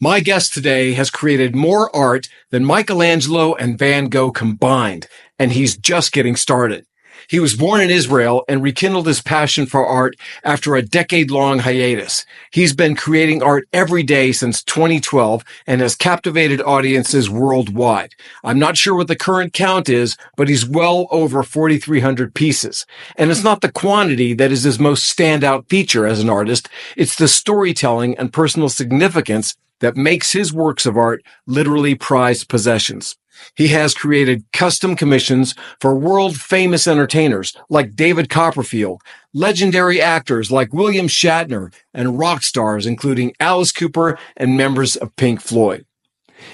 My guest today has created more art than Michelangelo and Van Gogh combined, and he's just getting started. He was born in Israel and rekindled his passion for art after a decade-long hiatus. He's been creating art every day since 2012 and has captivated audiences worldwide. I'm not sure what the current count is, but he's well over 4,300 pieces. And it's not the quantity that is his most standout feature as an artist. It's the storytelling and personal significance that makes his works of art literally prized possessions. He has created custom commissions for world-famous entertainers like David Copperfield, legendary actors like William Shatner, and rock stars including Alice Cooper and members of Pink Floyd.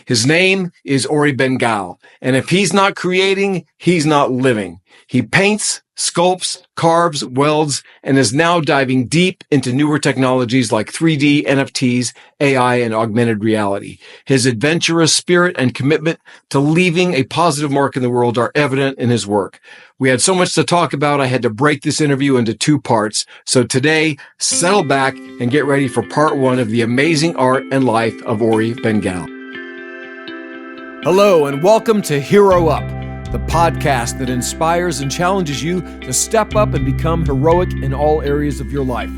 His name is Ori Bengal, and if he's not creating, he's not living. He paints, sculpts, carves, welds, and is now diving deep into newer technologies like 3D, NFTs, AI, and augmented reality. His adventurous spirit and commitment to leaving a positive mark in the world are evident in his work. We had so much to talk about, I had to break this interview into two parts. So today, settle back and get ready for part one of the amazing art and life of Ori Bengal. Hello, and welcome to Hero Up, the podcast that inspires and challenges you to step up and become heroic in all areas of your life.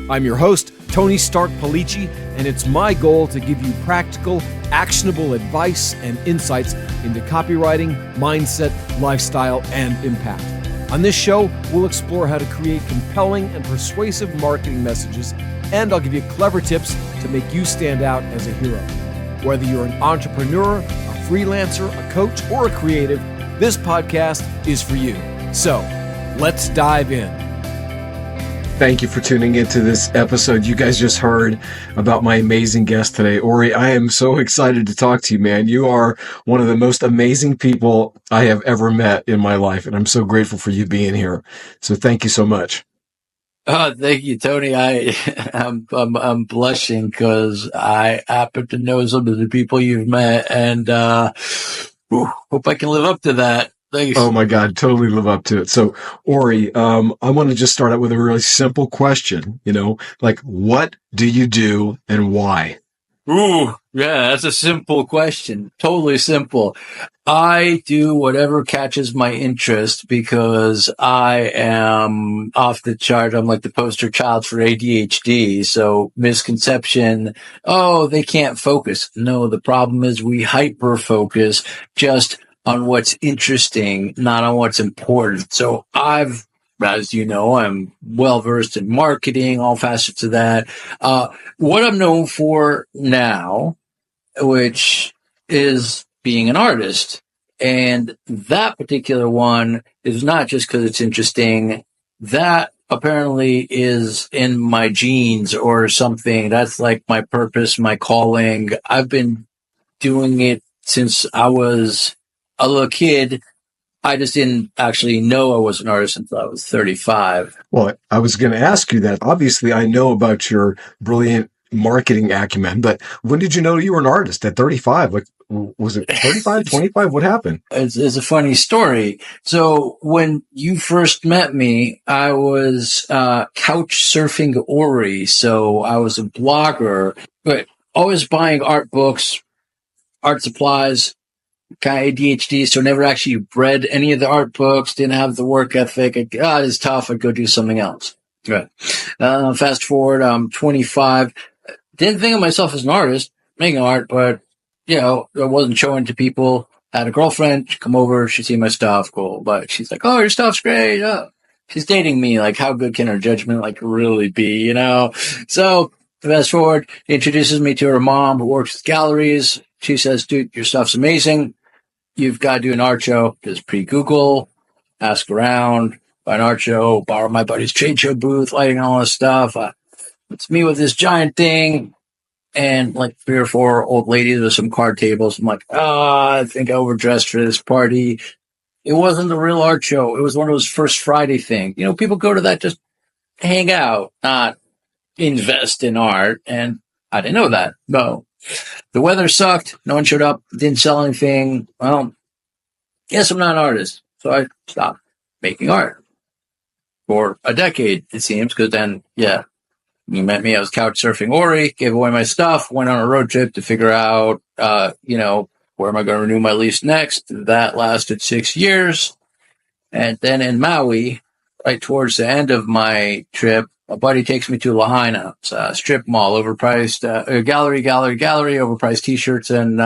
I'm your host, Tony Stark Polici, and it's my goal to give you practical, actionable advice and insights into copywriting, mindset, lifestyle, and impact. On this show, we'll explore how to create compelling and persuasive marketing messages, and I'll give you clever tips to make you stand out as a hero. Whether you're an entrepreneur, a freelancer, a coach, or a creative, this podcast is for you. So, let's dive in. Thank you for tuning into this episode. You guys just heard about my amazing guest today. Ori, I am so excited to talk to you, man. You are one of the most amazing people I have ever met in my life, and I'm so grateful for you being here. So thank you so much. Thank you, Tony. I'm blushing because I happen to know some of the people you've met, and hope I can live up to that. Thanks. Oh my God, totally live up to it. So, Ori, I want to just start out with a really simple question. Like, what do you do and why? Ooh, yeah, that's a simple question. Totally simple. I do whatever catches my interest because I am off the chart. I'm like the poster child for ADHD. So misconception, oh, they can't focus. No, the problem is we hyper focus just on what's interesting, not on what's important. So as you know, I'm well versed in marketing, all facets of that. What I'm known for now, which is being an artist. And that particular one is not just because it's interesting. That apparently is in my genes or something. That's like my purpose, my calling. I've been doing it since I was a little kid. I just didn't actually know I was an artist until I was 35. Well, I was going to ask you that. Obviously, I know about your brilliant marketing acumen, but when did you know you were an artist at 35? Like, was it 35, 25? What happened? It's a funny story. So when you first met me, I was couch surfing Ori. So I was a blogger, but always buying art books, art supplies, kind of ADHD. So never actually read any of the art books, didn't have the work ethic. It's tough. I'd go do something else. Right. Fast forward, I'm 25. Didn't think of myself as an artist, making art, but, I wasn't showing to people. I had a girlfriend, she'd come over, she'd see my stuff, cool. But she's like, oh, your stuff's great. Oh. She's dating me. Like, how good can her judgment, really be, So, fast forward, she introduces me to her mom who works with galleries. She says, dude, your stuff's amazing. You've got to do an art show. Just pre-Google, ask around, buy an art show, borrow my buddy's trade show booth, lighting, all this stuff. It's me with this giant thing and like 3 or 4 old ladies with some card tables. I'm like, I think I overdressed for this party. It wasn't a real art show. It was one of those First Friday things. People go to that just to hang out, not invest in art. And I didn't know that. No. The weather sucked. No one showed up. Didn't sell anything. Well, guess I'm not an artist. So I stopped making art for a decade, it seems, because then, you met me, I was couch surfing Ori, gave away my stuff, went on a road trip to figure out, where am I going to renew my lease next? That lasted 6 years. And then in Maui, right towards the end of my trip, a buddy takes me to Lahaina. It's a strip mall, overpriced, gallery, overpriced t-shirts and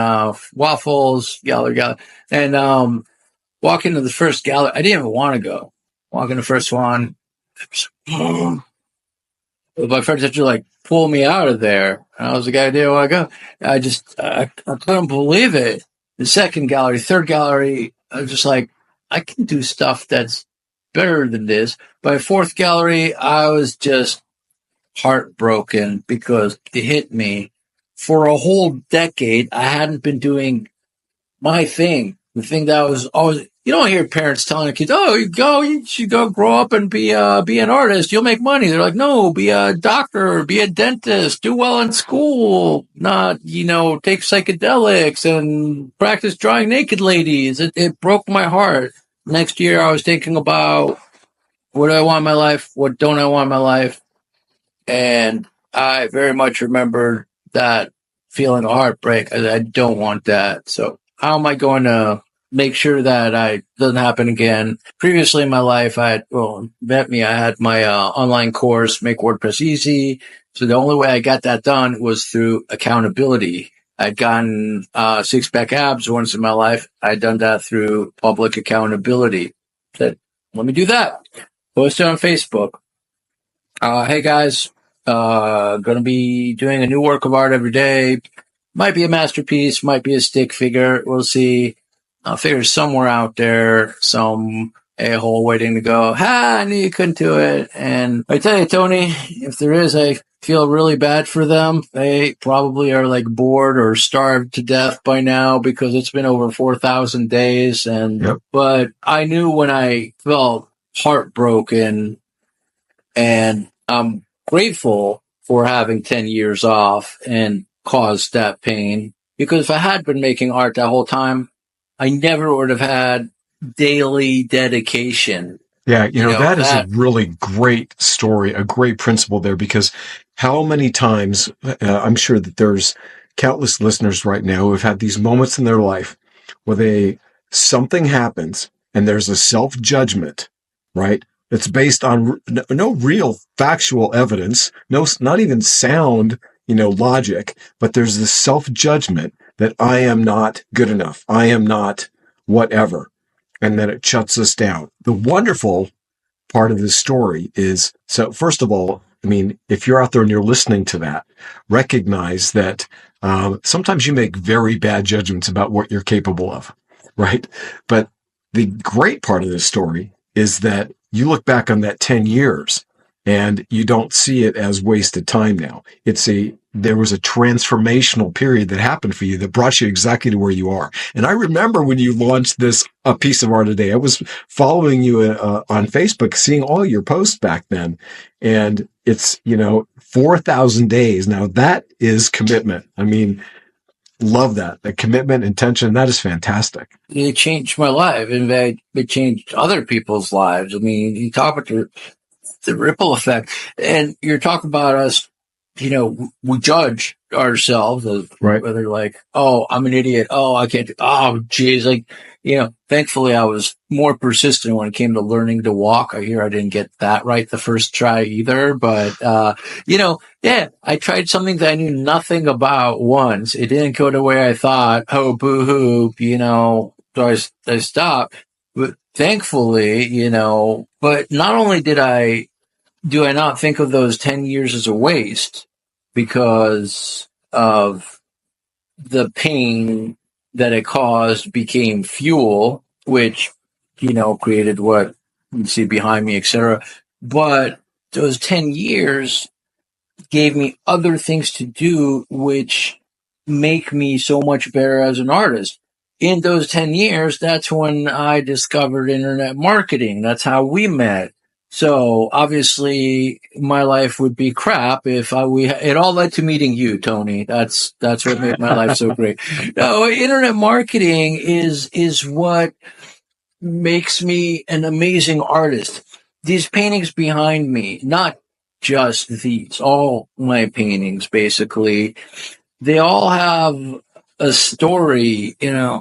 waffles, gallery. And walk into the first gallery. I didn't even want to go. Walk in the first one. My friends had to like pull me out of there. And I was like, I didn't want to go. I couldn't believe it. The second gallery, third gallery, I was just like, I can do stuff that's better than this. By fourth gallery, I was just heartbroken because it hit me. For a whole decade, I hadn't been doing my thing. The thing that was always, you don't hear parents telling their kids, "Oh, you should go grow up and be an artist. You'll make money." They're like, "No, be a doctor, be a dentist, do well in school, not, take psychedelics and practice drawing naked ladies." It broke my heart. Next year, I was thinking about what do I want in my life? What don't I want in my life? And I very much remember that feeling of heartbreak. I don't want that. So how am I going to make sure that it doesn't happen again? Previously in my life, I had my online course, Make WordPress Easy. So the only way I got that done was through accountability. I'd gotten six-pack abs once in my life. I'd done that through public accountability. Said, let me do that. Posted on Facebook. Hey guys, going to be doing a new work of art every day. Might be a masterpiece, might be a stick figure. We'll see. I'll figure somewhere out there, some a-hole waiting to go. I knew you couldn't do it. And I tell you, Tony, if there is, I feel really bad for them. They probably are like bored or starved to death by now because it's been over 4,000 days. But I knew when I felt heartbroken, and I'm grateful for having 10 years off and caused that pain, because if I had been making art that whole time, I never would have had daily dedication. Yeah, that is a really great story, a great principle there, because how many times, I'm sure that there's countless listeners right now who have had these moments in their life where something happens and there's a self-judgment, right? It's based on no real factual evidence, not even sound, logic, but there's this self-judgment that I am not good enough. I am not whatever. And then it shuts us down. The wonderful part of this story is, so first of all, if you're out there and you're listening to that, recognize that sometimes you make very bad judgments about what you're capable of, right? But the great part of this story is that you look back on that 10 years and you don't see it as wasted time now. There was a transformational period that happened for you that brought you exactly to where you are. And I remember when you launched a piece of art a day, I was following you on Facebook, seeing all your posts back then. And it's, 4,000 days. Now that is commitment. Love that. The commitment, intention, that is fantastic. It changed my life, and it changed other people's lives. You talk about the ripple effect, and you're talking about us, we judge ourselves as right. Whether like, oh, I'm an idiot. Oh, I can't do, oh, geez. Thankfully I was more persistent when it came to learning to walk. I didn't get that right the first try either, but, I tried something that I knew nothing about once. It didn't go the way I thought. Oh, boo-hoo, so I stopped. But thankfully, but not only do I not think of those 10 years as a waste because of the pain that it caused became fuel, which, created what you see behind me, etc. But those 10 years gave me other things to do, which make me so much better as an artist. In those 10 years, that's when I discovered internet marketing. That's how we met. So obviously my life would be crap if it all led to meeting you, Tony. That's what made my life so great. No, internet marketing is what makes me an amazing artist. These paintings behind me, not just these. All my paintings, basically, they all have a story. Here,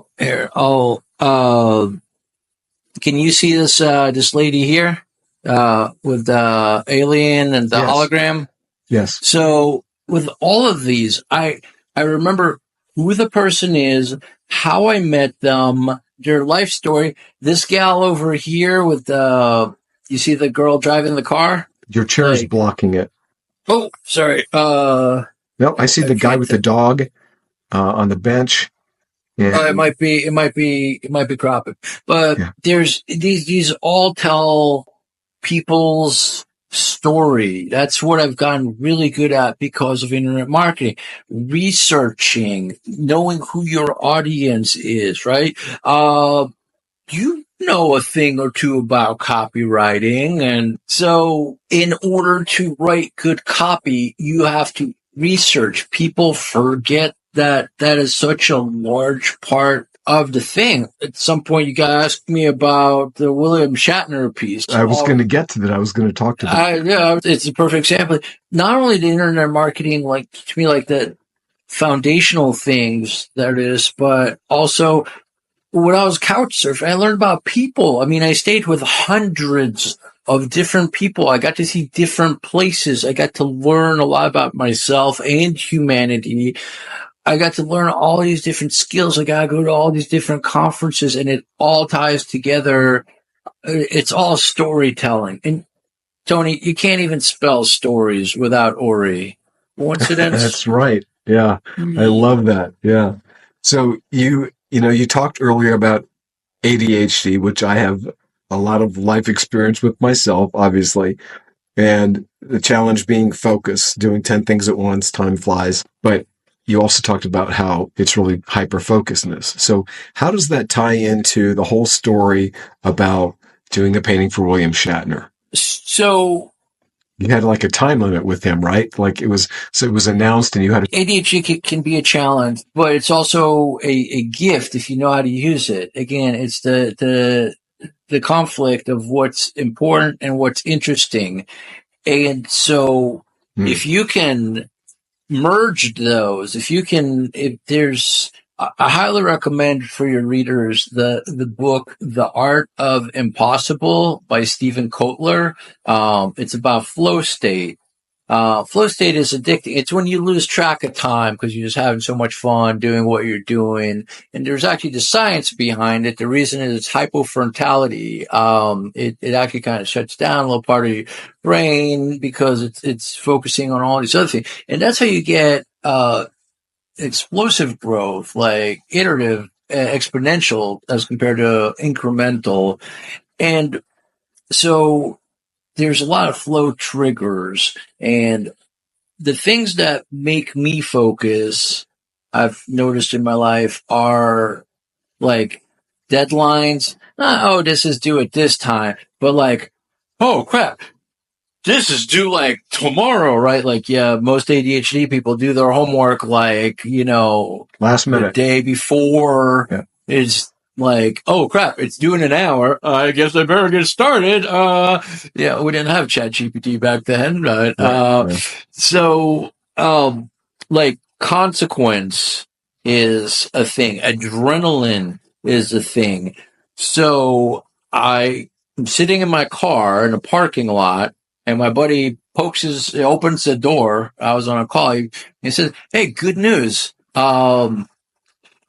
can you see this lady here with the alien and the Yes. hologram? Yes. So with all of these, I remember who the person is, how I met them, their life story. This gal over here with you see the girl driving the car? Your chair's blocking it. Oh, sorry. No, I see the guy with the dog on the bench. It might be cropping, but there's these all tell people's story. That's what I've gotten really good at because of internet marketing, researching, knowing who your audience is, right? You know a thing or two about copywriting. And so in order to write good copy, you have to research. People forget that is such a large part of the thing. At some point, you got to ask me about the William Shatner piece. I was going to get to that. I was going to talk to that. Yeah, it's a perfect example. Not only the internet marketing, like to me, like the foundational things that it is, but also when I was couch surfing, I learned about people. I mean, I stayed with hundreds of different people. I got to see different places. I got to learn a lot about myself and humanity. I got to learn all these different skills. I got to go to all these different conferences, and it all ties together. It's all storytelling. And Tony, you can't even spell stories without Ori. Coincidence? That's right. Yeah. I love that. Yeah. So you talked earlier about ADHD, which I have a lot of life experience with myself, obviously, and the challenge being focus, doing 10 things at once, time flies. But you also talked about how it's really hyper-focusedness. So how does that tie into the whole story about doing a painting for William Shatner? So you had like a time limit with him, right? Like it was announced and you had ADHD can be a challenge, but it's also a gift if you know how to use it. Again, it's the conflict of what's important and what's interesting. And so if you can merge those, I highly recommend for your readers the book The Art of Impossible by Stephen Kotler. It's about flow state. Flow state is addicting. It's when you lose track of time because you're just having so much fun doing what you're doing. And there's actually the science behind it. The reason is it's hypofrontality. It actually kind of shuts down a little part of your brain because it's focusing on all these other things. And that's how you get, explosive growth, like iterative, exponential as compared to incremental. And so there's a lot of flow triggers, and the things that make me focus, I've noticed in my life, are like deadlines. Oh, this is due at this time, but like, oh crap, this is due like tomorrow, right? Like, yeah, most ADHD people do their homework like, last minute, the day before. Yeah. It's like, oh crap, it's due in an hour. I guess I better get started. Yeah, we didn't have ChatGPT back then, but right. So like consequence is a thing. Adrenaline is a thing. So I'm sitting in my car in a parking lot, and my buddy opens the door. I was on a call. He says, "Hey, good news.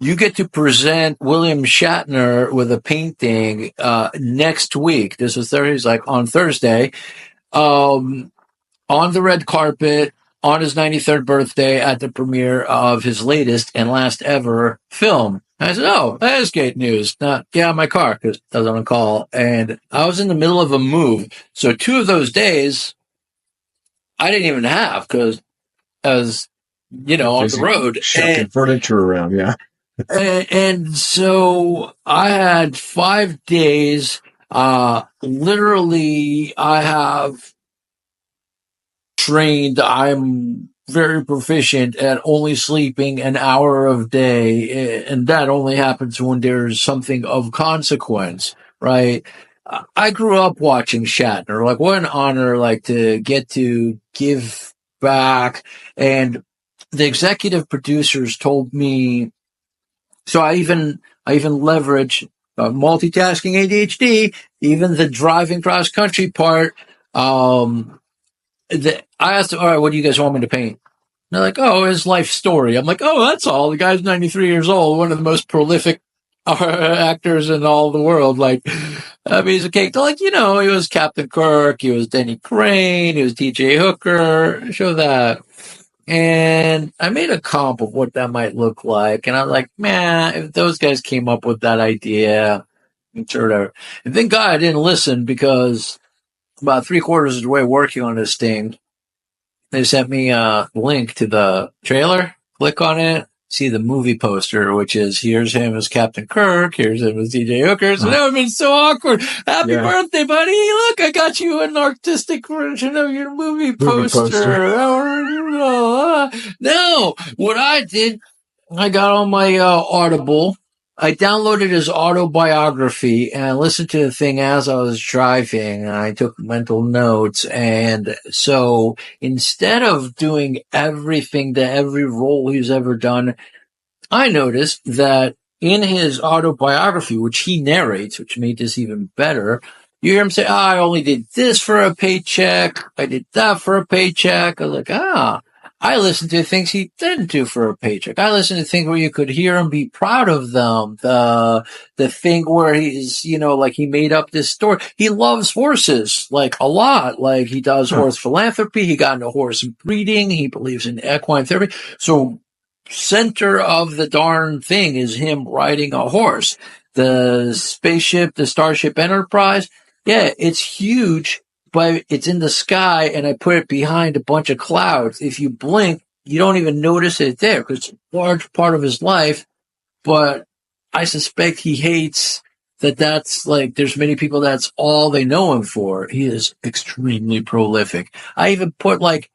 You get to present William Shatner with a painting next week." This was Thursday. He's like, on Thursday, on the red carpet, on his 93rd birthday at the premiere of his latest and last ever film. I said, "Oh, that is great news." My car, because I was on a call, and I was in the middle of a move. So 2 of those days, I didn't even have, because I was, on the road. Shucking furniture around, yeah. And so I had 5 days. Literally, I have trained. I'm very proficient at only sleeping an hour a day. And that only happens when there's something of consequence, right? I grew up watching Shatner. Like, what an honor, like, to get to give back. And the executive producers told me, so I even leverage multitasking ADHD, even the driving cross country part. I asked, all right, what do you guys want me to paint? And they're like, oh, his life story. I'm like, oh, that's all. The guy's 93 years old, one of the most prolific actors in all the world. Like, a piece of cake. They're like, he was Captain Kirk, he was Denny Crane, he was DJ Hooker. Show that. And I made a comp of what that might look like. And I was like, man, if those guys came up with that idea, whatever. And thank God I didn't listen, because about 3/4 of the way working on this thing, they sent me a link to the trailer. Click on it, see the movie poster, which is, here's him as Captain Kirk, here's him as DJ Hooker. So that would have been so awkward. Happy birthday, buddy. Look, I got you an artistic version of your movie poster. No, what I did, I got on my Audible. I downloaded his autobiography and I listened to the thing as I was driving, and I took mental notes. And so instead of doing everything to every role he's ever done, I noticed that in his autobiography, which he narrates, which made this even better, you hear him say, I only did this for a paycheck. I did that for a paycheck. I was like, I listened to things he didn't do for a paycheck. I listened to things where you could hear him be proud of them. The thing where he's, like, he made up this story. He loves horses, like, a lot. Like, he does horse philanthropy. He got into horse breeding. He believes in equine therapy. So center of the darn thing is him riding a horse. The spaceship, the Starship Enterprise, yeah, it's huge, but it's in the sky, and I put it behind a bunch of clouds. If you blink, you don't even notice it there, because it's a large part of his life. But I suspect he hates that's like, there's many people that's all they know him for. He is extremely prolific. I even put, like,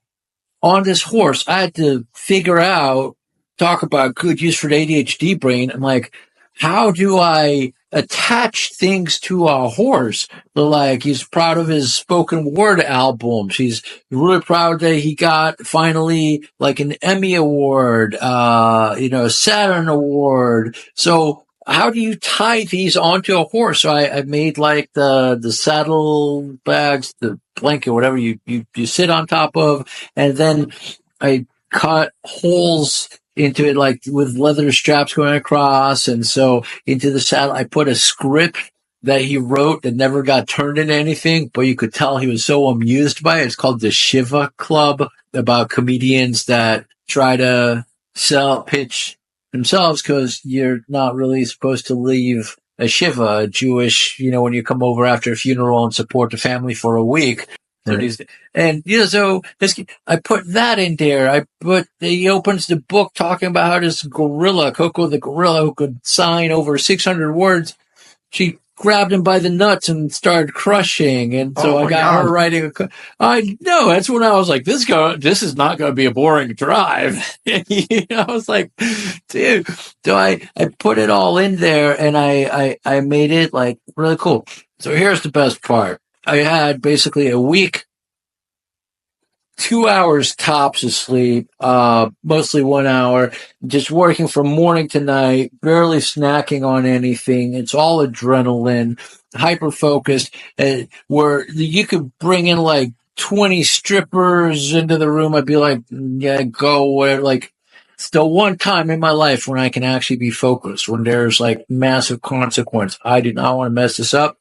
on this horse, I had to figure out, talk about good use for the ADHD brain. I'm like, how do I attach things to a horse? Like, he's proud of his spoken word albums. He's really proud that he got finally, like, an Emmy Award, a Saturn Award. So how do you tie these onto a horse? So I made, like, the saddle bags, the blanket, whatever you sit on top of, and then I cut holes into it, like, with leather straps going across. And so into the saddle, I put a script that he wrote that never got turned into anything, but you could tell he was so amused by it. It's called the Shiva Club, about comedians that try to pitch themselves, because you're not really supposed to leave a Shiva, a Jewish, when you come over after a funeral and support the family for a week. Right. So I put that in there. He opens the book talking about how this gorilla, Coco the gorilla, who could sign over 600 words, she grabbed him by the nuts and started crushing. And so I got her writing I know, that's when I was like, this is not going to be a boring drive. I was like, dude. So I put it all in there, and I made it, like, really cool. So here's the best part. I had basically a week, 2 hours tops of sleep, mostly 1 hour, just working from morning to night, barely snacking on anything. It's all adrenaline, hyper focused, where you could bring in, like, 20 strippers into the room. I'd be like, yeah, go where, like, it's the one time in my life when I can actually be focused, when there's, like, massive consequence. I do not want to mess this up.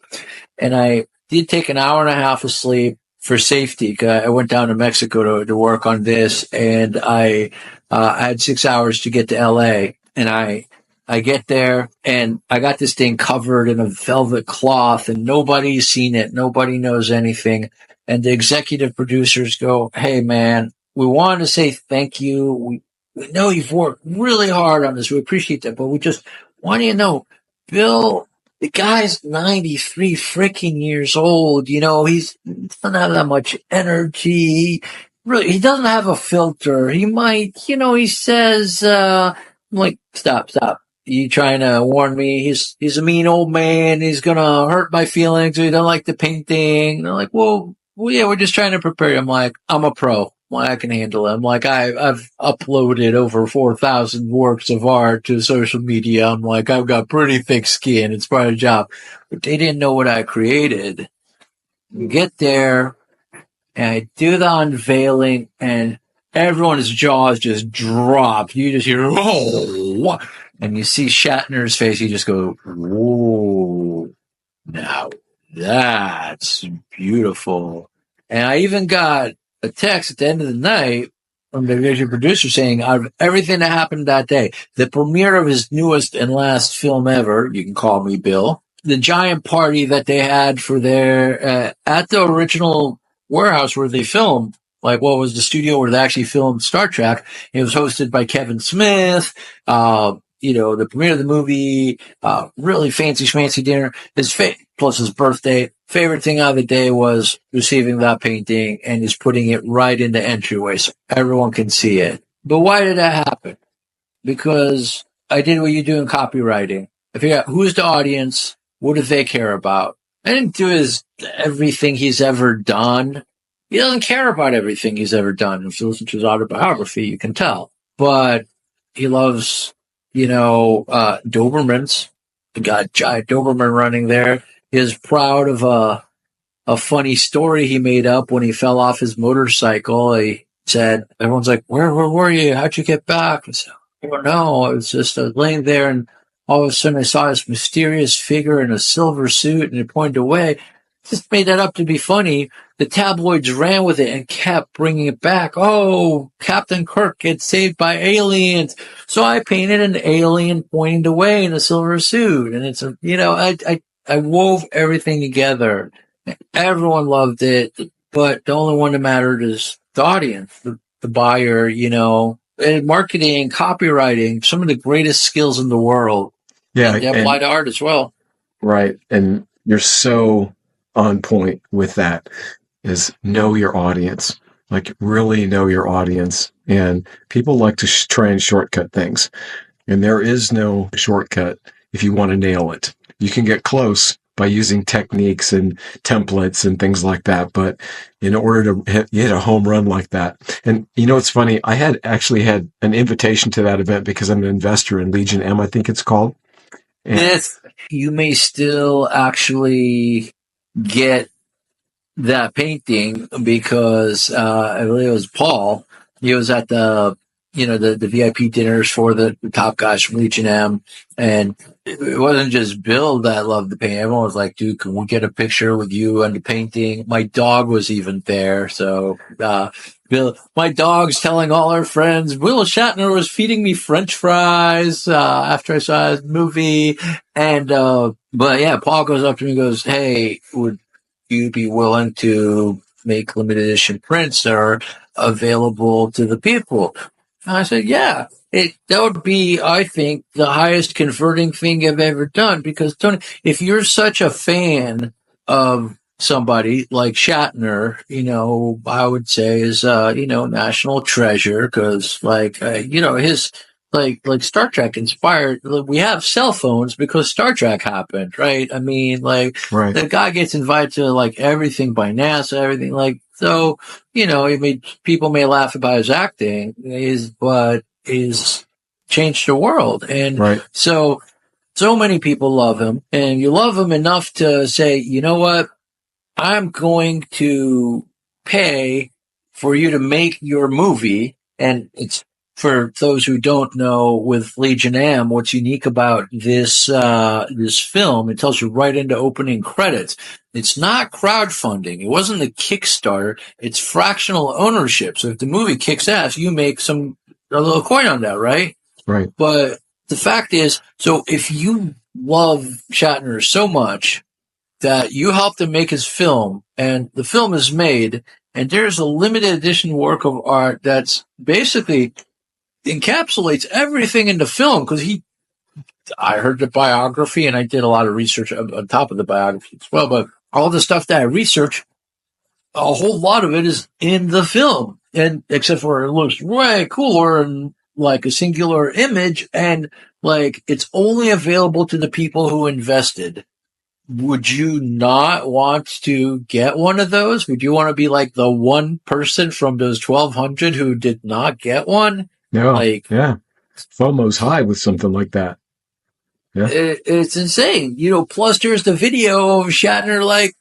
And I did take an hour and a half of sleep for safety. I went down to Mexico to work on this, and I had 6 hours to get to LA. And I get there, and I got this thing covered in a velvet cloth, and nobody's seen it. Nobody knows anything. And the executive producers go, hey, man, we wanted to say thank you. We know you've worked really hard on this. We appreciate that. But we just want you to know, Bill, the guy's 93 freaking years old. He doesn't have that much energy. He doesn't have a filter. He might, he says, I'm like, stop. you trying to warn me he's a mean old man, he's gonna hurt my feelings, or he don't like the painting. And they're like, well, yeah, we're just trying to prepare you. I'm like, I'm a pro. Well, I can handle it. I'm like, I've uploaded over 4,000 works of art to social media. I'm like, I've got pretty thick skin. It's part of the job. But they didn't know what I created. You get there, and I do the unveiling, and everyone's jaws just drop. You just hear, oh, what? And you see Shatner's face. You just go, whoa, now that's beautiful. And I even got a text at the end of the night from the executive producer saying, out of everything that happened that day, the premiere of his newest and last film ever, You Can Call Me Bill, the giant party that they had for their, at the original warehouse where they filmed, like what was the studio where they actually filmed Star Trek. It was hosted by Kevin Smith, the premiere of the movie, really fancy schmancy dinner, plus his birthday. Favorite thing of the day was receiving that painting and just putting it right in the entryway so everyone can see it. But why did that happen? Because I did what you do in copywriting. I figured out who's the audience, what do they care about. I didn't do everything he's ever done. He doesn't care about everything he's ever done. If you listen to his autobiography, you can tell. But he loves, Dobermans. He got giant Doberman running there. He is proud of a funny story he made up when he fell off his motorcycle. He said, everyone's like, where were you? How'd you get back? I said, I don't know. I was laying there, and all of a sudden I saw this mysterious figure in a silver suit, and it pointed away. Just made that up to be funny. The tabloids ran with it and kept bringing it back. Oh, Captain Kirk gets saved by aliens. So I painted an alien pointing away in a silver suit. And it's, I wove everything together. Everyone loved it, but the only one that mattered is the audience, the buyer, and marketing, copywriting, some of the greatest skills in the world. Yeah. And they apply to art as well. Right. And you're so on point with that, is know your audience, like really know your audience. And people like to try and shortcut things. And there is no shortcut if you want to nail it. You can get close by using techniques and templates and things like that. But in order to hit a home run like that, and it's funny, I had actually had an invitation to that event because I'm an investor in Legion M, I think it's called. And yes, you may still actually get that painting because I believe it was Paul. He was at the VIP dinners for the top guys from Legion M, and it wasn't just Bill that loved the painting. Everyone was like, dude, can we get a picture with you and the painting? My dog was even there. So, Bill, my dog's telling all our friends, Will Shatner was feeding me French fries, after I saw his movie. And, but yeah, Paul goes up to me and goes, hey, would you be willing to make limited edition prints that are available to the people? And I said, yeah, that would be, I think, the highest converting thing I've ever done. Because, Tony, if you're such a fan of somebody like Shatner, I would say is, national treasure. Because, his, like Star Trek inspired, we have cell phones because Star Trek happened, right? I mean, right. The guy gets invited to, everything by NASA, everything, so, people may laugh about his acting, but he's changed the world. And so many people love him, and you love him enough to say, you know what? I'm going to pay for you to make your movie. And it's, for those who don't know, with Legion M, what's unique about this film, it tells you right into opening credits. It's not crowdfunding. It wasn't a Kickstarter. It's fractional ownership. So if the movie kicks ass, you make a little coin on that, right? Right. But the fact is, so if you love Shatner so much that you helped him make his film, and the film is made, and there's a limited edition work of art that's basically encapsulates everything in the film, because I heard the biography and I did a lot of research on top of the biography as well, but all the stuff that I researched, a whole lot of it is in the film, and except for it looks way cooler and like a singular image, and like it's only available to the people who invested. Would you not want to get one of those? Would you want to be like the one person from those 1,200 who did not get one? Yeah. Like, Yeah. FOMO's high with something like that. Yeah. it's insane. Plus there's the video of Shatner like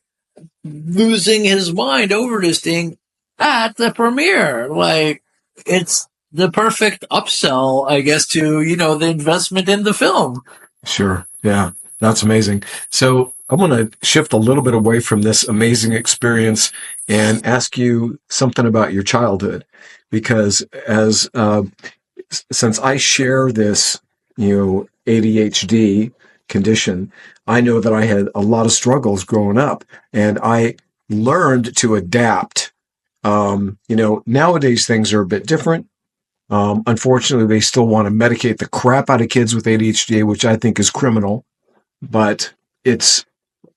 losing his mind over this thing at the premiere. Like, it's the perfect upsell, I guess, to, the investment in the film. Sure. Yeah. That's amazing. So I want to shift a little bit away from this amazing experience and ask you something about your childhood, because since I share this, ADHD condition, I know that I had a lot of struggles growing up, and I learned to adapt. Nowadays things are a bit different. Unfortunately, they still want to medicate the crap out of kids with ADHD, which I think is criminal. But it's,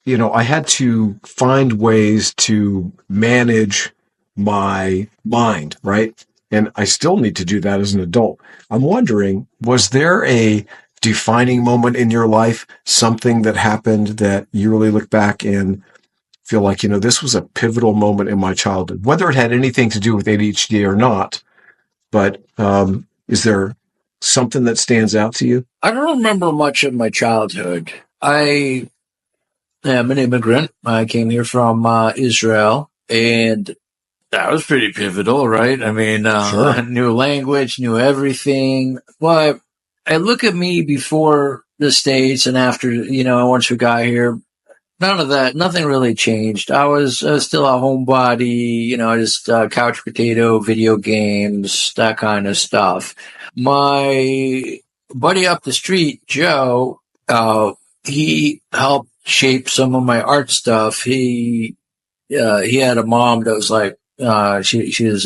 I had to find ways to manage my mind, right? And I still need to do that as an adult. I'm wondering, was there a defining moment in your life, something that happened that you really look back and feel like, this was a pivotal moment in my childhood, whether it had anything to do with ADHD or not? But is there something that stands out to you? I don't remember much of my childhood. I am an immigrant. I came here from Israel, and that was pretty pivotal, right? I mean, Sure. new language, knew everything. But I look at me before the States and after, once we got here, none of that, nothing really changed. I was still a homebody, just couch potato, video games, that kind of stuff. My buddy up the street, Joe, he helped shape some of my art stuff. He had a mom that was like, she was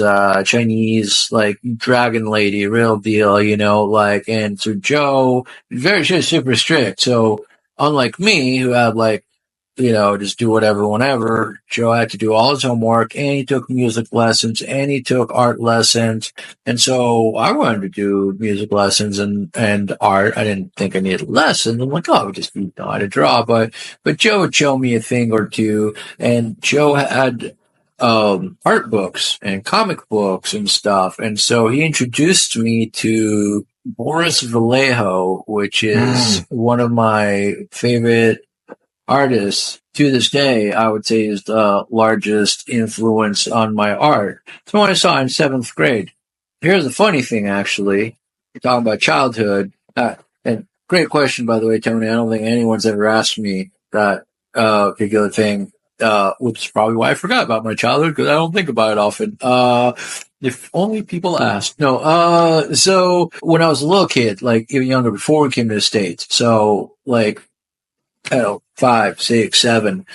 Chinese, like dragon lady, real deal, and so Joe, she was super strict. So unlike me, who had like, just do whatever, whenever, Joe had to do all his homework, and he took music lessons, and he took art lessons. And so I wanted to do music lessons and art. I didn't think I needed lessons. I'm like, oh, I just know how to draw. But Joe would show me a thing or two, and Joe had art books and comic books and stuff. And so he introduced me to Boris Vallejo, which is one of my favorite artists to this day. I would say is the largest influence on my art. It's one I saw in 7th grade. Here's the funny thing, actually. You're talking about childhood. And great question, by the way, Tony. I don't think anyone's ever asked me that particular thing. Which is probably why I forgot about my childhood, because I don't think about it often. If only people asked. No, so when I was a little kid, like even younger, before we came to the States, so like, 5, 6, 7,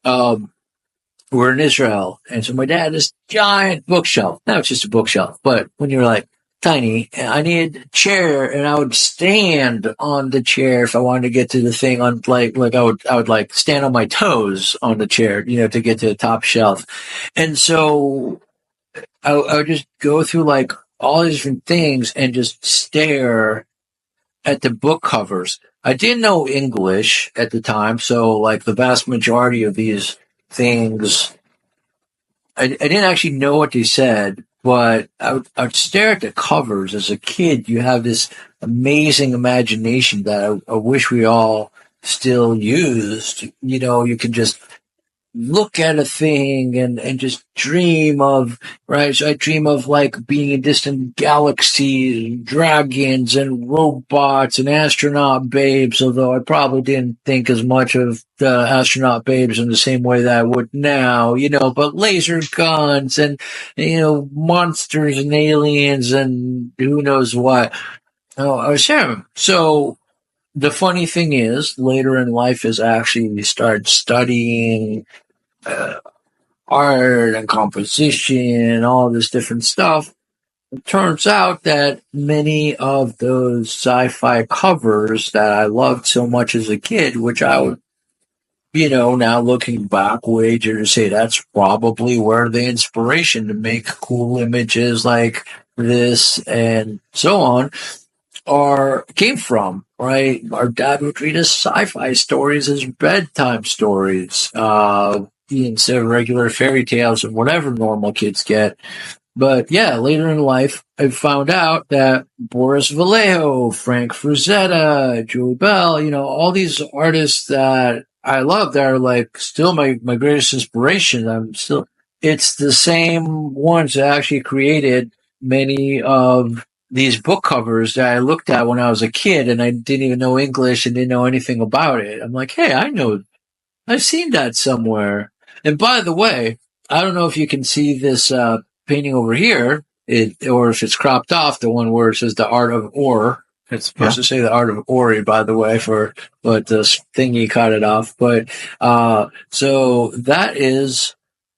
we're in Israel. And so my dad had this giant bookshelf. Now it's just a bookshelf, but when you're like tiny, I needed a chair, and I would stand on the chair if I wanted to get to the thing on like I would like stand on my toes on the chair, to get to the top shelf. And so I would just go through like all these different things and just stare at the book covers. I didn't know English at the time, so like the vast majority of these things, I didn't actually know what they said, but I would stare at the covers. As a kid, you have this amazing imagination that I wish we all still used. You can just look at a thing and just dream of, right? So I dream of like being in distant galaxies, dragons and robots and astronaut babes, although I probably didn't think as much of the astronaut babes in the same way that I would now, but laser guns and, monsters and aliens and who knows what. Oh, I was sharing. So the funny thing is, later in life is actually you start studying art and composition and all this different stuff. It turns out that many of those sci-fi covers that I loved so much as a kid, which I would, now looking back, wager to say that's probably where the inspiration to make cool images like this and so on came from, right? Our dad would read us sci-fi stories as bedtime stories, instead of regular fairy tales and whatever normal kids get. But yeah, later in life, I found out that Boris Vallejo, Frank Frazetta, Julie Bell, all these artists that I love that are like still my greatest inspiration. It's the same ones that actually created many of these book covers that I looked at when I was a kid and I didn't even know English and didn't know anything about it. I'm like, hey, I've seen that somewhere. And by the way, I don't know if you can see this painting over here, or if it's cropped off, the one where it says the art of Or. It's supposed to say the art of Ori, by the way, but this thingy cut it off. But so that is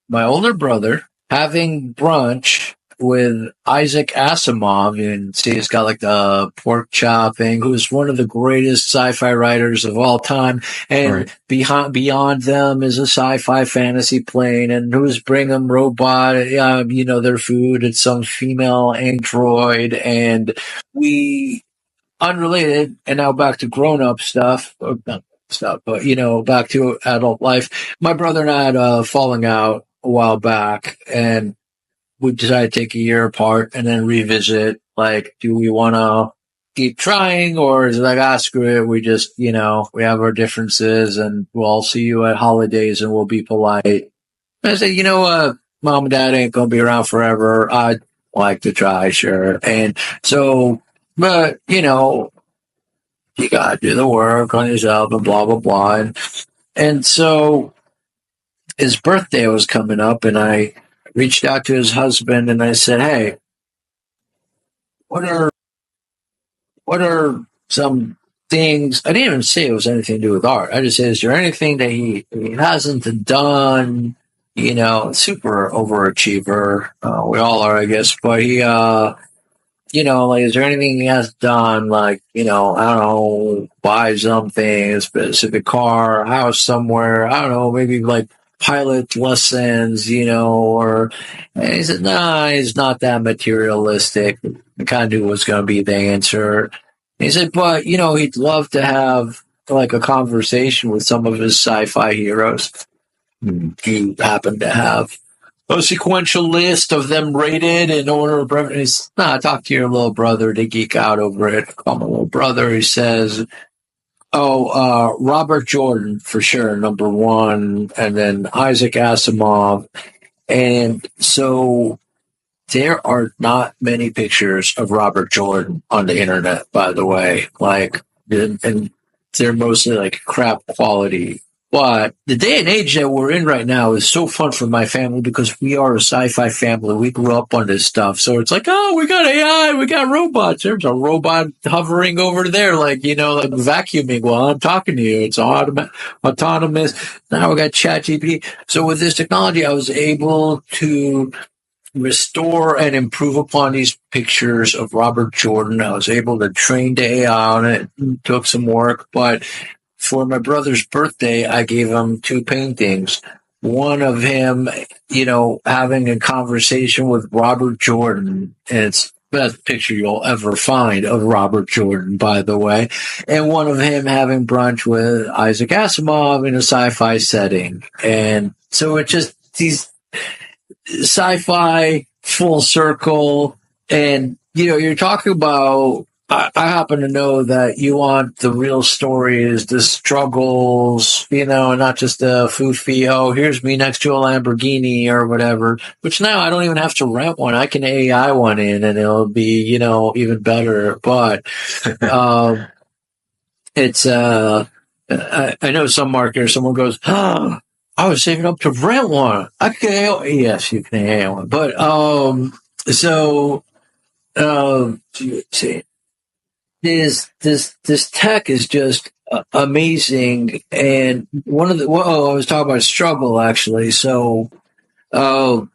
my older brother having brunch with Isaac Asimov, and see, he's got like the pork chopping, who's one of the greatest sci-fi writers of all time. And beyond them is a sci-fi fantasy plane, and who's bringing robot, their food. It's some female android, and we unrelated. And now back to grown-up stuff, or not stuff, but back to adult life. My brother and I had a falling out a while back, and we decided to take a year apart and then revisit. Like, do we want to keep trying, or is it like, screw it, we just, we have our differences and we'll see you at holidays and we'll be polite. And I said, you know what, mom and dad ain't going to be around forever. I'd like to try, sure. And so, but, you got to do the work on yourself and blah, blah, blah. And so his birthday was coming up, and I reached out to his husband and I said, hey, what are some things? I didn't even say it was anything to do with art. I just said, is there anything that he hasn't done? Super overachiever. We all are, I guess. But he, like, is there anything he has done? Like, I don't know, buy something, a specific car, house somewhere. I don't know, maybe like pilot lessons, and he said, nah, he's not that materialistic. I kind of knew was going to be the answer. And he said, but, he'd love to have like a conversation with some of his sci-fi heroes. He happened to have a sequential list of them rated in order of preference. Talk to your little brother to geek out over it. Call my little brother. He says, Robert Jordan, for sure, number one, and then Isaac Asimov. And so there are not many pictures of Robert Jordan on the internet, by the way. Like, and they're mostly like crap quality. But the day and age that we're in right now is so fun for my family because we are a sci-fi family. We grew up on this stuff. So it's like, oh, we got AI, we got robots. There's a robot hovering over there, like vacuuming while I'm talking to you. It's autonomous. Now we got ChatGPT. So with this technology, I was able to restore and improve upon these pictures of Robert Jordan. I was able to train the AI on it. It took some work, but for my brother's birthday, I gave him two paintings. One of him, having a conversation with Robert Jordan. And it's the best picture you'll ever find of Robert Jordan, by the way. And one of him having brunch with Isaac Asimov in a sci-fi setting. And so it's just these sci-fi full circle. And, you're talking about, I happen to know that you want the real stories, the struggles, and not just the foofy, oh, here's me next to a Lamborghini or whatever, which now I don't even have to rent one. I can AI one in and it'll be, even better. But it's, I know some marketers, someone goes, oh, I was saving up to rent one. Okay. Yes, you can AI one. But, see. This tech is just amazing, and I was talking about struggle actually. So, as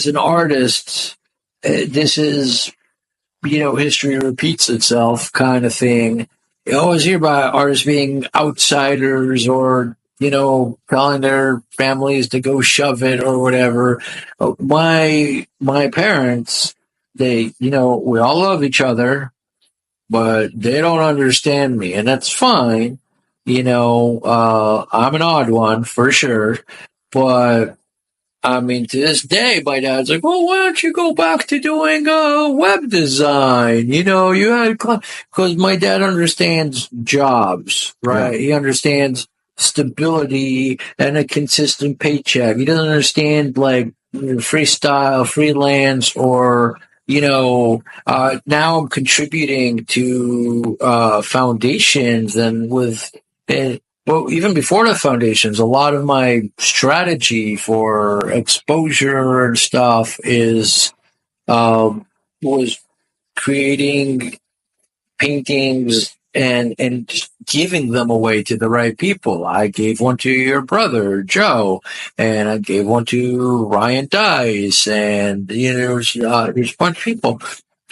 an artist, this is history repeats itself kind of thing. You always hear about artists being outsiders or telling their families to go shove it or whatever. My parents, we all love each other, but they don't understand me, and that's fine. I'm an odd one for sure, but I mean, to this day, my dad's like, well, why don't you go back to doing web design? You had, because my dad understands jobs, right? Yeah. He understands stability and a consistent paycheck. He doesn't understand like freestyle, freelance, or, now I'm contributing to foundations and well, even before the foundations, a lot of my strategy for exposure and stuff was creating paintings and just giving them away to the right people. I gave one to your brother Joe, and I gave one to Ryan Dice, and there's a bunch of people.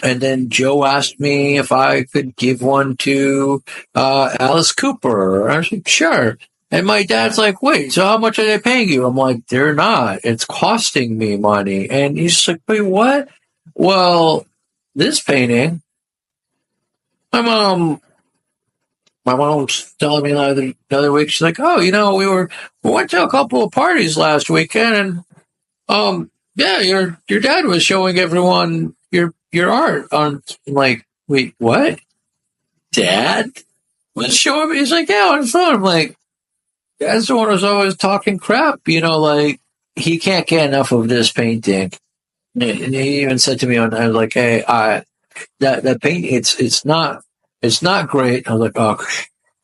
And then Joe asked me if I could give one to Alice Cooper. I was like, sure. And my dad's like, wait, so how much are they paying you? I'm like, they're not. It's costing me money. And he's like, wait, what? Well, this painting, my mom's telling me the other week, she's like, oh, we went to a couple of parties last weekend, and yeah, your dad was showing everyone your art on. I'm like, wait, what? Dad was showing me? He's like, yeah, on his phone. I'm like, Dad's the one who's always talking crap, like he can't get enough of this painting. And he even said to me, I was like, hey, that painting, it's not great. I was like, oh,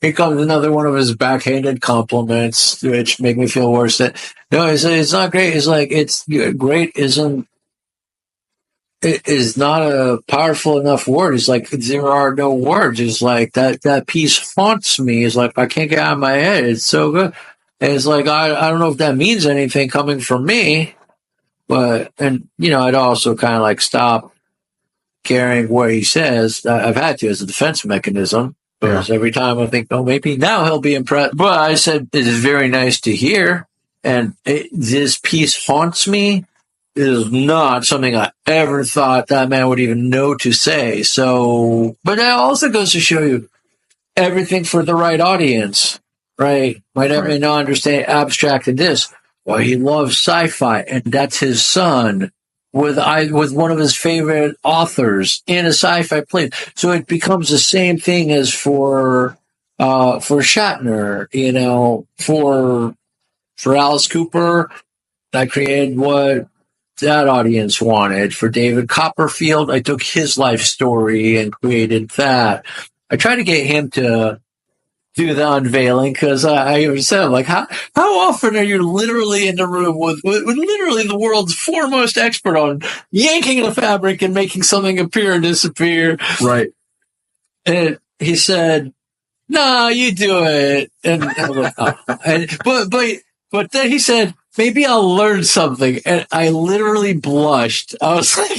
here comes another one of his backhanded compliments, which make me feel worse. No, it's not great. It's like, it's great it is not a powerful enough word. It's like, there are no words. It's like that piece haunts me. It's like, I can't get out of my head. It's so good. And it's like, I don't know if that means anything coming from me, but, and, I'd also kind of like stop caring what he says. I've had to as a defense mechanism. Because every time I think, oh, maybe now he'll be impressed. But I said, it is very nice to hear. And this piece haunts me. It is not something I ever thought that man would even know to say. So, but that also goes to show you everything for the right audience, right? Might may not understand abstract in this. Well, he loves sci-fi, and that's his son with one of his favorite authors in a sci-fi place. So it becomes the same thing as for Shatner, for Alice Cooper. I created what that audience wanted. For David Copperfield, I took his life story and created that. I tried to get him to do the unveiling because I even said, like, how often are you literally in the room with literally the world's foremost expert on yanking the fabric and making something appear and disappear? Right. And he said, "No, you do it." And I was like, oh. But then he said, maybe I'll learn something. And I literally blushed. I was like,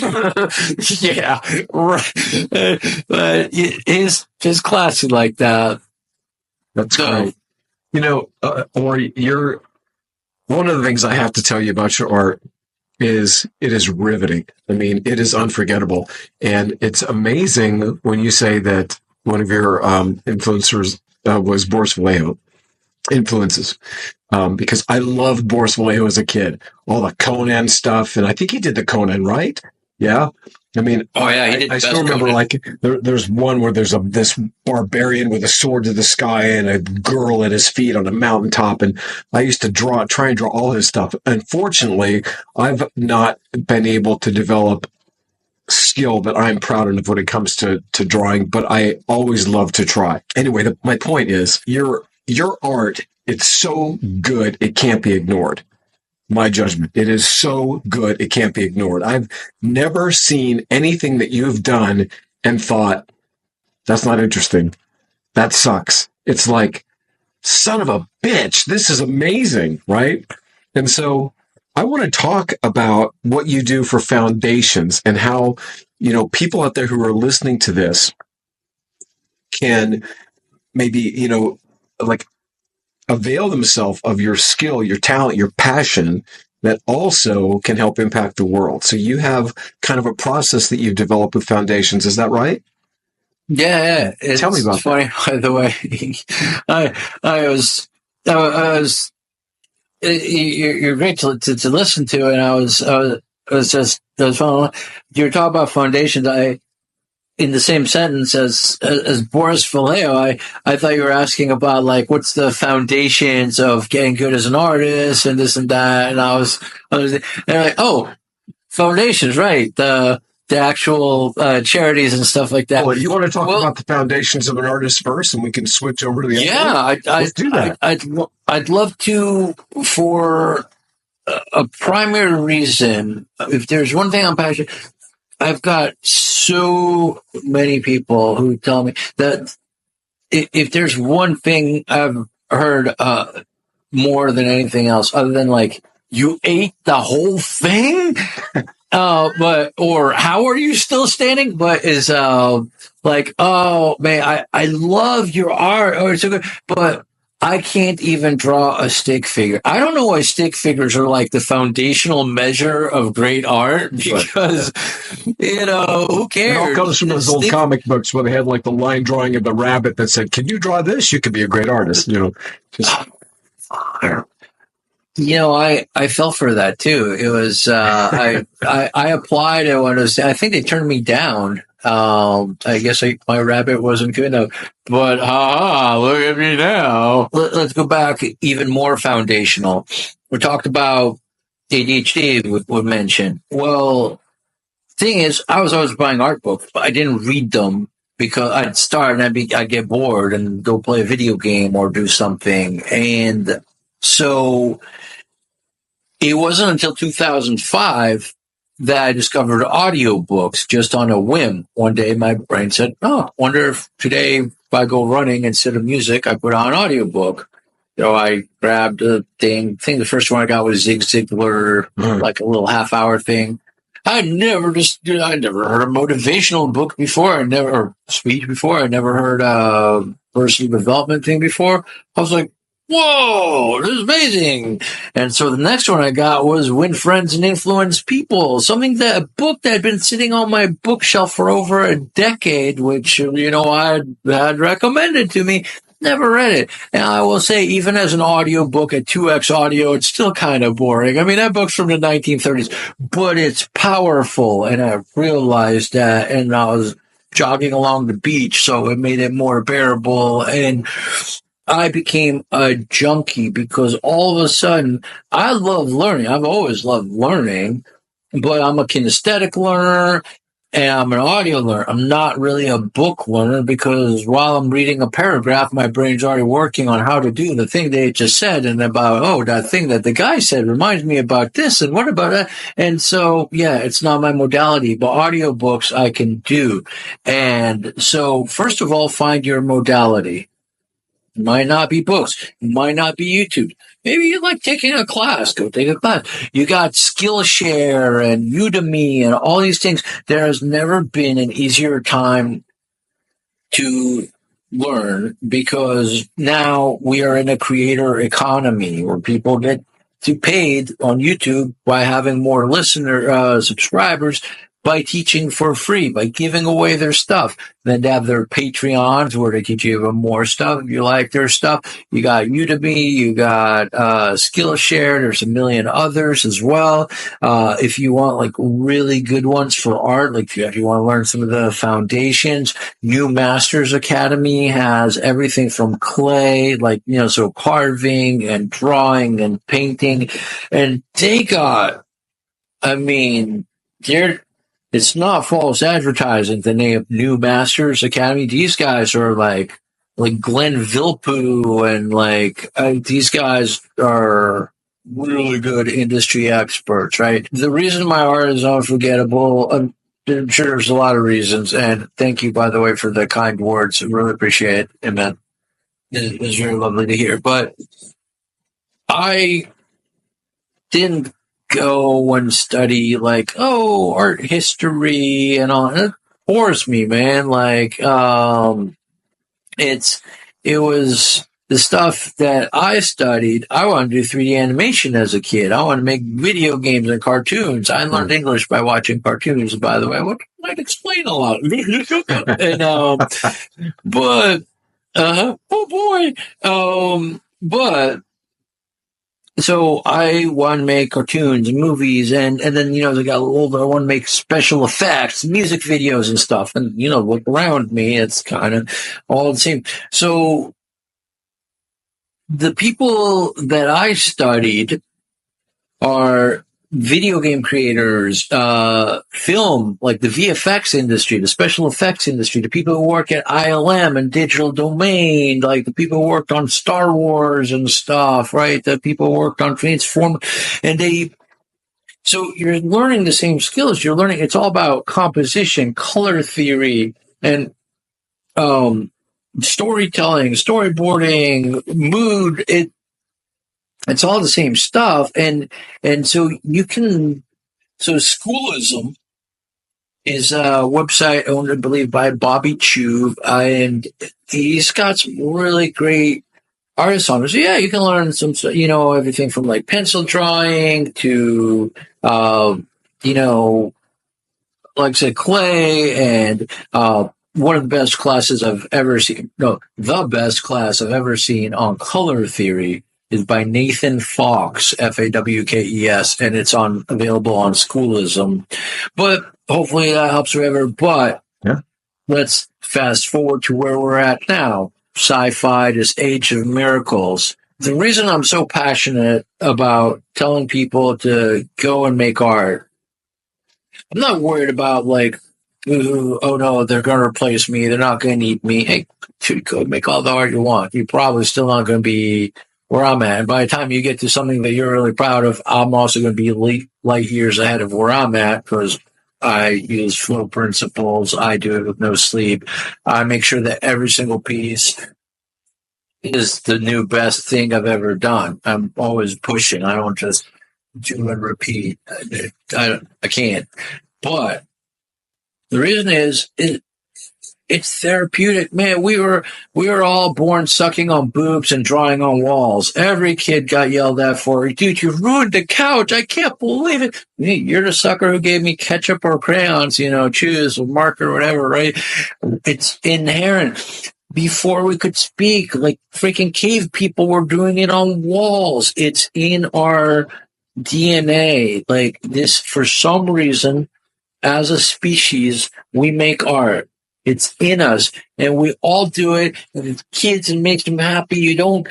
yeah, right. But his classy like that. That's great. Ori, you're one of the things I have to tell you about your art is it is riveting. I mean, it is unforgettable. And it's amazing when you say that one of your influencers was Boris Vallejo. Influences. Because I loved Boris Vallejo as a kid. All the Conan stuff. And I think he did the Conan, right? Yeah. I mean, oh yeah, he did. I still remember, like, there's one where there's this barbarian with a sword to the sky and a girl at his feet on a mountaintop. And I used to try and draw all his stuff. Unfortunately, I've not been able to develop skill that I'm proud of when it comes to drawing, but I always love to try. Anyway, my point is your art, it's so good, it can't be ignored. My judgment. It is so good, it can't be ignored. I've never seen anything that you've done and thought, that's not interesting. That sucks. It's like, son of a bitch, this is amazing, right? And so I want to talk about what you do for foundations and how, people out there who are listening to this can maybe, like, avail themselves of your skill, your talent, your passion that also can help impact the world. So you have kind of a process that you've developed with foundations. Is that right? Yeah, Tell me it's about that. funny, by the way. I was, you're great to listen to, and I was following. You were talking about foundations. In the same sentence as Boris Vallejo, I thought you were asking about like what's the foundations of getting good as an artist and this and that, and and I'm like, oh, foundations, right? The actual charities and stuff like that. Well, you want to talk Well, about the foundations of an artist first, and we can switch over to the other one? yeah, Let's do that. I'd love to for a primary reason. If there's one thing I'm passionate, I've got so many people who tell me that if there's one thing I've heard more than anything else, other than like you ate the whole thing, or how are you still standing? But is like, oh man, I love your art. Oh, it's so good, but I can't even draw a stick figure. I don't know why stick figures are like the foundational measure of great art because, who cares? It all comes from those old comic books where they had like the line drawing of the rabbit that said, "Can you draw this? You could be a great artist." Just. I fell for that too. It was I applied and I think they turned me down. I guess my rabbit wasn't good enough. But look at me now. Let's go back even more foundational. We talked about ADHD. We mentioned. Well, thing is, I was always buying art books, but I didn't read them because I'd start and I'd get bored and go play a video game or do something, and so it wasn't until 2005 that I discovered audiobooks just on a whim. One day my brain said, oh, wonder if today if I go running instead of music, I put on an audiobook. I grabbed a thing. I think the first one I got was Zig Ziglar, like a little half-hour thing. I never heard a motivational book before. Or speech before. I never heard a personal development thing before. I was like, whoa, this is amazing. And so the next one I got was Win Friends and Influence People, a book that had been sitting on my bookshelf for over a decade, which, I had recommended to me. Never read it. And I will say, even as an audiobook at 2x audio, it's still kind of boring. I mean, that book's from the 1930s, but it's powerful. And I realized that, and I was jogging along the beach, so it made it more bearable. And I became a junkie because all of a sudden I love learning. I've always loved learning, but I'm a kinesthetic learner and I'm an audio learner. I'm not really a book learner because while I'm reading a paragraph, my brain's already working on how to do the thing they just said and about, that thing that the guy said reminds me about this and what about that? And so, yeah, it's not my modality, but audiobooks I can do. And so first of all, find your modality. It might not be books. It might not be YouTube. Maybe you like taking a class. Go take a class. You got Skillshare and Udemy and all these things. There has never been an easier time to learn because now we are in a creator economy where people get paid on YouTube by having more subscribers by teaching for free, by giving away their stuff. Then they have their Patreons where they teach you even more stuff. If you like their stuff, you got Udemy, you got Skillshare. There's a million others as well. If you want like really good ones for art, like if you want to learn some of the foundations, New Masters Academy has everything from clay, so carving and drawing and painting. And they got, it's not false advertising, the name New Masters Academy. These guys are like Glenn Vilppu and these guys are really good industry experts, right? The reason my art is unforgettable, I'm sure there's a lot of reasons. And thank you, by the way, for the kind words. I really appreciate it, man. It's very lovely to hear. But I didn't go and study art history and all. It bores me, man. It was the stuff that I studied, I wanted to do 3D animation as a kid. I wanted to make video games and cartoons. I learned English by watching cartoons, by the way, which might explain a lot. And but oh boy, but. So I want to make cartoons and movies, and then, they got a little older. I want to make special effects, music videos and stuff. And, look around me, it's kind of all the same. So the people that I studied are video game creators, film, like the VFX industry, the special effects industry, the people who work at ILM and Digital Domain, like the people who worked on Star Wars and stuff, right? The people who worked on Transform, so you're learning the same skills. You're learning, it's all about composition, color theory, and, storytelling, storyboarding, mood. It's all the same stuff. And so Schoolism is a website owned, I believe, by Bobby Chu, and he's got some really great artists on it. So yeah, you can learn some, everything from like pencil drawing to, like I said, clay, and, one of the best classes I've ever seen. No, the best class I've ever seen on color theory is by Nathan Fawkes, Fawkes, and it's available on Schoolism. But hopefully that helps forever. But let's fast forward to where we're at now. Sci-fi, this age of miracles. The reason I'm so passionate about telling people to go and make art, I'm not worried about like, oh no, they're going to replace me. They're not going to need me. Hey, you could make all the art you want. You're probably still not going to be where I'm at. And by the time you get to something that you're really proud of, I'm also going to be light years ahead of where I'm at, because I use flow principles. I do it with no sleep. I make sure that every single piece is the new best thing I've ever done. I'm always pushing. I don't just do and repeat. I can't. But the reason is it's therapeutic. Man, we were all born sucking on boobs and drawing on walls. Every kid got yelled at for, dude, you ruined the couch. I can't believe it. You're the sucker who gave me ketchup or crayons, choose a marker or whatever, right? It's inherent. Before we could speak, like freaking cave people were doing it on walls. It's in our DNA. Like this, for some reason, as a species, we make art. It's in us, and we all do it. And it's kids, it makes them happy. You don't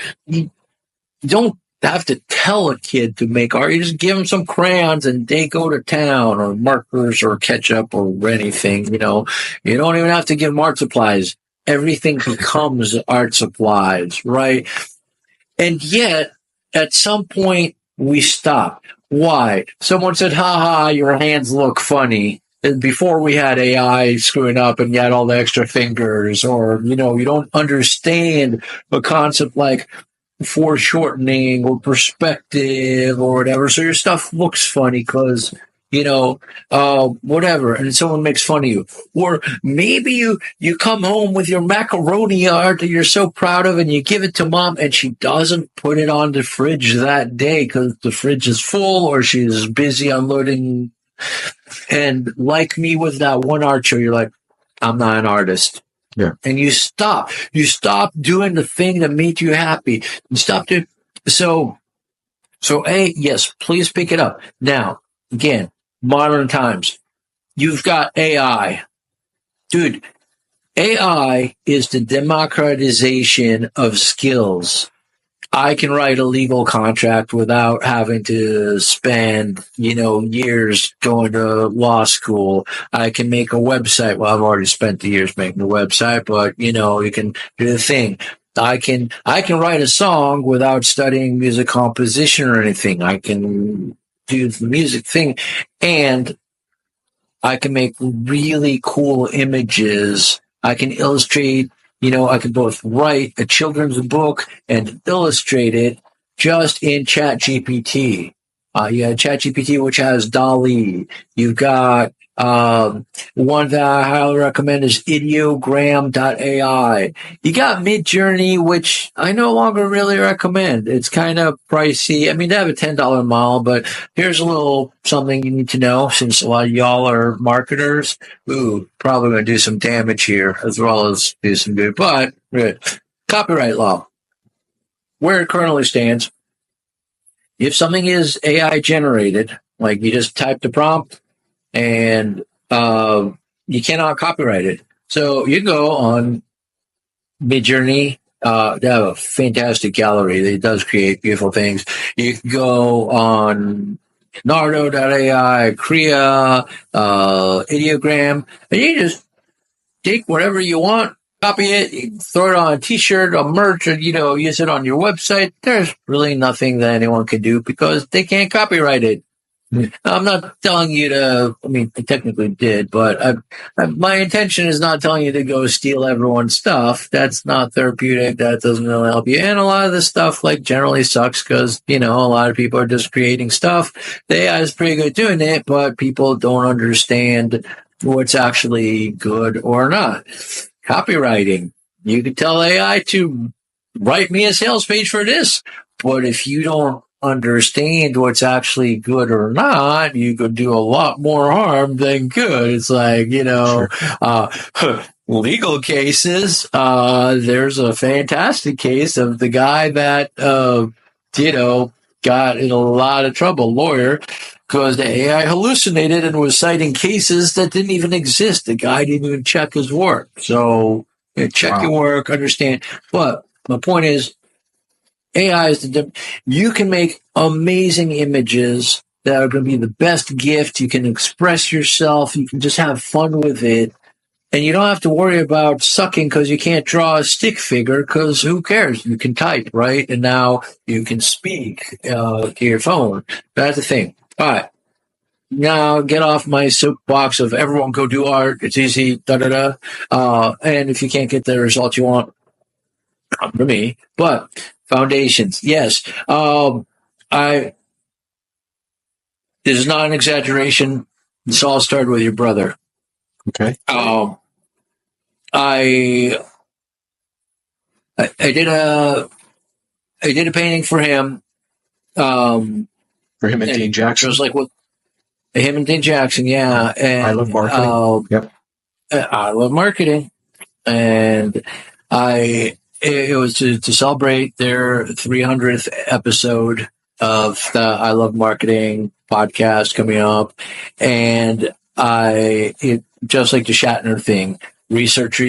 have to tell a kid to make art. You just give them some crayons, and they go to town, or markers, or ketchup, or anything. You don't even have to give them art supplies. Everything becomes art supplies, right? And yet, at some point, we stop. Why? Someone said, ha, your hands look funny. And before we had AI screwing up and you had all the extra fingers, or, you don't understand a concept like foreshortening or perspective or whatever. So your stuff looks funny because, whatever. And someone makes fun of you. Or maybe you come home with your macaroni art that you're so proud of, and you give it to mom, and she doesn't put it on the fridge that day because the fridge is full, or she's busy unloading. And like me with that one art show, you're like, I'm not an artist. Yeah. And you stop doing the thing that made you happy. You stop doing. So yes, please pick it up. Now, again, modern times, you've got AI. Dude, AI is the democratization of skills. I can write a legal contract without having to spend, years going to law school. I can make a website. Well, I've already spent the years making a website, but you can do the thing. I can write a song without studying music composition or anything. I can do the music thing, and I can make really cool images. I can illustrate. I can both write a children's book and illustrate it just in ChatGPT. You got ChatGPT, which has DALL-E. You've got One that I highly recommend is ideogram.ai. You got Midjourney, which I no longer really recommend. It's kind of pricey. I mean, they have a $10 model, but here's a little something you need to know since a lot of y'all are marketers. Ooh, probably going to do some damage here as well as do some good. But copyright law, where it currently stands, if something is AI generated, like you just type the prompt and you cannot copyright it. So you go on Midjourney. They have a fantastic gallery that does create beautiful things. You can go on Nardo.ai, Krea, Ideogram, and you just take whatever you want, copy it, you can throw it on a t-shirt, a merch, or, use it on your website. There's really nothing that anyone can do because they can't copyright it. I'm not telling you to, I mean, I technically did, but my intention is not telling you to go steal everyone's stuff. That's not therapeutic. That doesn't really help you. And a lot of this stuff, generally sucks because, a lot of people are just creating stuff. The AI is pretty good doing it, but people don't understand what's actually good or not. Copywriting. You could tell AI to write me a sales page for this, but if you don't understand what's actually good or not, you could do a lot more harm than good. It's like, Sure. Legal cases. There's a fantastic case of the guy that, got in a lot of trouble, lawyer, because the AI hallucinated and was citing cases that didn't even exist. The guy didn't even check his work. So check your work, understand. But my point is, AI is you can make amazing images that are going to be the best gift. You can express yourself. You can just have fun with it. And you don't have to worry about sucking because you can't draw a stick figure because who cares? You can type, right? And now you can speak to your phone. That's the thing. All right. Now get off my soapbox of everyone go do art. It's easy, da-da-da. And if you can't get the result you want, come to me. But foundations, yes. This is not an exaggeration. This all started with your brother. Okay. I did a painting for him. For him and Dean Jackson. It was like with him and Dean Jackson, yeah. And I love marketing. Yep. I love marketing, and it was to celebrate their 300th episode of the I Love Marketing podcast coming up, and just like the Shatner thing, research.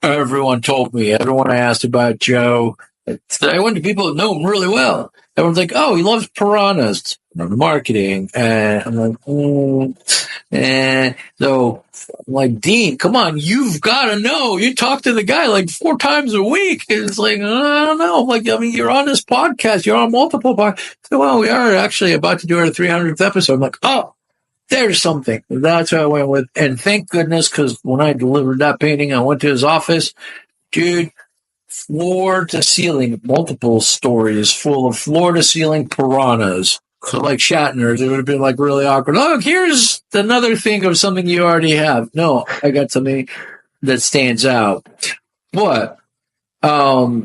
Everyone told me, everyone I asked about Joe, I went to people that know him really well. Everyone's like, oh, he loves piranhas, marketing. And I'm like, so I'm like, Dean, come on, you've got to know. You talk to the guy 4 times a week. It's like, I don't know. You're on this podcast. You're on multiple podcasts. So, well, we are actually about to do our 300th episode. I'm like, oh, there's something. That's what I went with. And thank goodness, because when I delivered that painting, I went to his office. Dude, floor to ceiling, multiple stories full of floor to ceiling piranhas. So like Shatner, it would have been really awkward. Look, here's another thing of something you already have. No, I got something that stands out. But a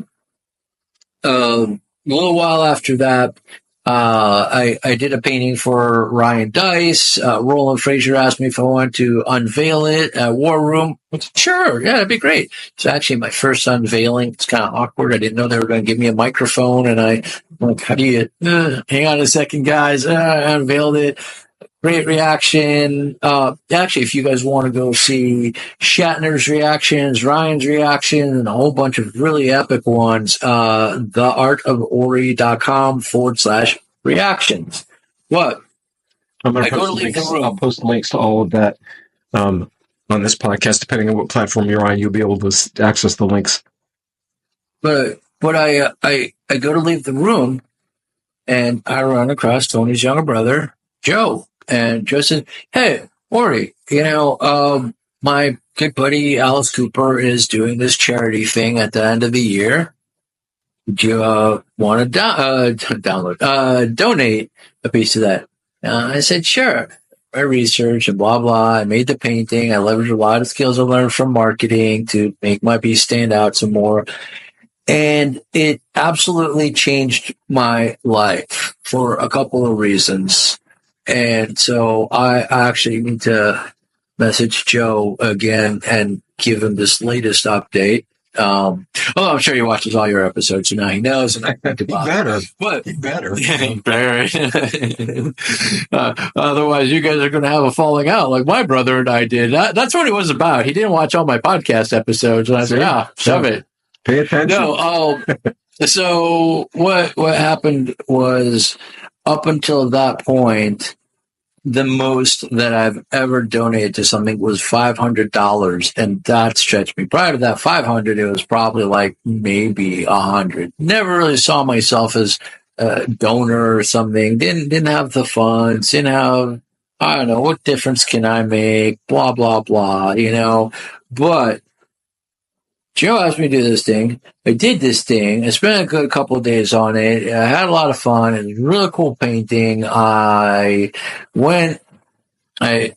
little while after that, I did a painting for Ryan Dice. Roland Frazier asked me if I wanted to unveil it at War Room. Sure, yeah, that'd be great. It's actually my first unveiling. It's kind of awkward. I didn't know they were going to give me a microphone, and I'm like, how do you, hang on a second, guys. I unveiled it. Great reaction. Actually, if you guys want to go see Shatner's reactions, Ryan's reaction, and a whole bunch of really epic ones, theartofori.com/reactions. What? I'm going to post links. I'll post links to all of that on this podcast. Depending on what platform you're on, you'll be able to access the links. But I go to leave the room, and I run across Tony's younger brother, Joe. And Joe said, hey, Ori, my good buddy Alice Cooper is doing this charity thing at the end of the year. Do you want to donate a piece of that? I said, sure. my research and blah, blah. I made the painting. I leveraged a lot of skills I learned from marketing to make my piece stand out some more. And it absolutely changed my life for a couple of reasons. And so I actually need to message Joe again and give him this latest update. I'm sure he watches all your episodes, so now he knows. And I think about better. it. But He better. he better. Otherwise, you guys are going to have a falling out like my brother and I did. That's what it was about. He didn't watch all my podcast episodes, and I said, shove it. Pay attention. No. So what happened was, up until that point, the most that I've ever donated to something was $500, and that stretched me. Prior to that $500, it was probably like maybe $100. Never really saw myself as a donor or something. Didn't have the funds. Didn't have, I don't know, what difference can I make? Blah blah blah. You know, but Joe asked me to do this thing. I did this thing. I spent a good couple of days on it. I had a lot of fun. It was a really cool painting. I went to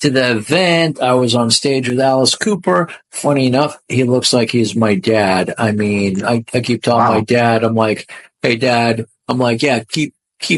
the event. I was on stage with Alice Cooper. Funny enough, he looks like he's my dad. I mean, I keep telling my dad, I'm like, hey, Dad. I'm like, yeah, keep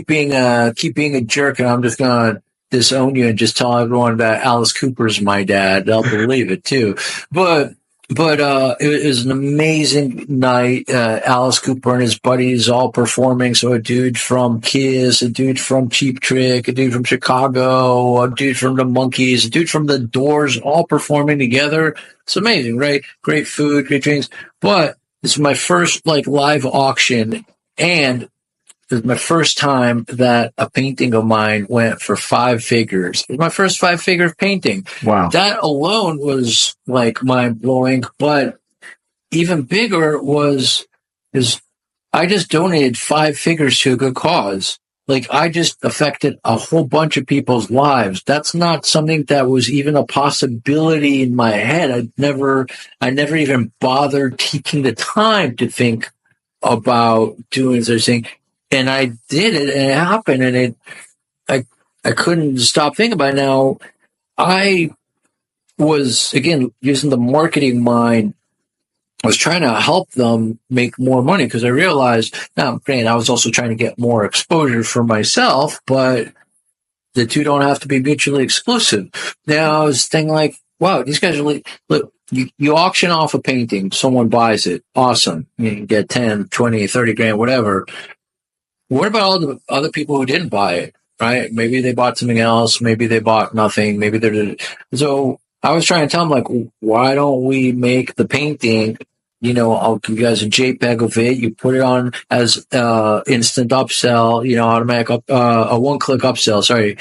being a jerk, and I'm just going to disown you and just tell everyone that Alice Cooper's my dad. They'll believe it, too. But it was an amazing night. Alice Cooper and his buddies all performing. So a dude from Kiss, a dude from Cheap Trick, a dude from Chicago, a dude from the Monkees, a dude from the Doors, all performing together. It's amazing, right? Great food, great drinks. But this is my first live auction, and it was my first time that a painting of mine went for 5 figures. It was my first 5-figure painting. Wow. That alone was mind blowing. But even bigger is I just donated 5 figures to a good cause. I just affected a whole bunch of people's lives. That's not something that was even a possibility in my head. I never even bothered taking the time to think about doing such thing. And I did it, and it happened, and I couldn't stop thinking about it. Now, I was, again, using the marketing mind. I was trying to help them make more money, because I realized, now, granted, I was also trying to get more exposure for myself, but the two don't have to be mutually exclusive. Now, I was thinking wow, these guys are look, you auction off a painting, someone buys it, awesome. You can get 10, 20, 30 grand, whatever. What about all the other people who didn't buy it, right? Maybe they bought something else. Maybe they bought nothing. Maybe they're... So I was trying to tell them, why don't we make the painting, I'll give you guys a JPEG of it. You put it on as instant upsell, automatic a one-click upsell, sorry.